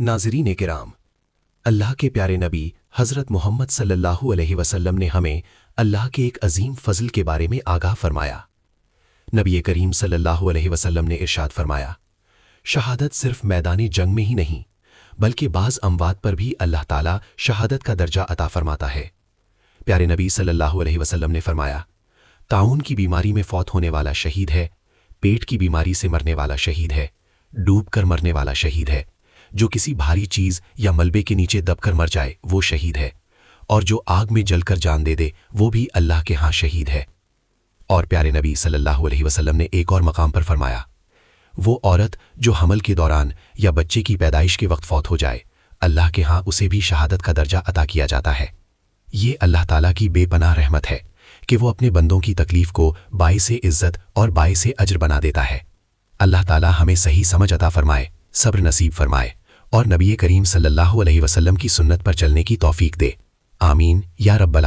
नाज़रीन किराम, अल्लाह के प्यारे नबी हज़रत मोहम्मद सल्लल्लाहु अलैहि वसल्लम ने हमें अल्लाह के एक अजीम फ़ज़ल के बारे में आगाह फरमाया। नबी करीम सल्लल्लाहु अलैहि वसल्लम ने इरशाद फरमाया, शहादत सिर्फ मैदानी जंग में ही नहीं बल्कि बाज़ अमवात पर भी अल्लाह ताला शहादत का दर्जा अता फरमाता है। प्यारे नबी सल्लल्लाहु अलैहि वसल्लम ने फरमाया, ताउन की बीमारी में फौत होने वाला शहीद है, पेट की बीमारी से मरने वाला शहीद है, डूब कर मरने वाला शहीद है, जो किसी भारी चीज़ या मलबे के नीचे दबकर मर जाए वो शहीद है, और जो आग में जलकर जान दे दे वो भी अल्लाह के यहाँ शहीद है। और प्यारे नबी सल्लल्लाहु अलैहि वसल्लम ने एक और मकाम पर फरमाया, वो औरत जो हमल के दौरान या बच्चे की पैदाइश के वक्त फौत हो जाए, अल्लाह के यहाँ उसे भी शहादत का दर्जा अता किया जाता है। ये अल्लाह ताला की बेपनाह रहमत है कि वो अपने बंदों की तकलीफ को बाइसे इज्जत और बाइसे अजर बना देता है। अल्लाह ताला हमें सही समझ अता फरमाए, सब्र नसीब फरमाए और नबी करीम सल्लल्लाहु अलैहि वसल्लम की सुन्नत पर चलने की तौफीक दे। आमीन या रब्बल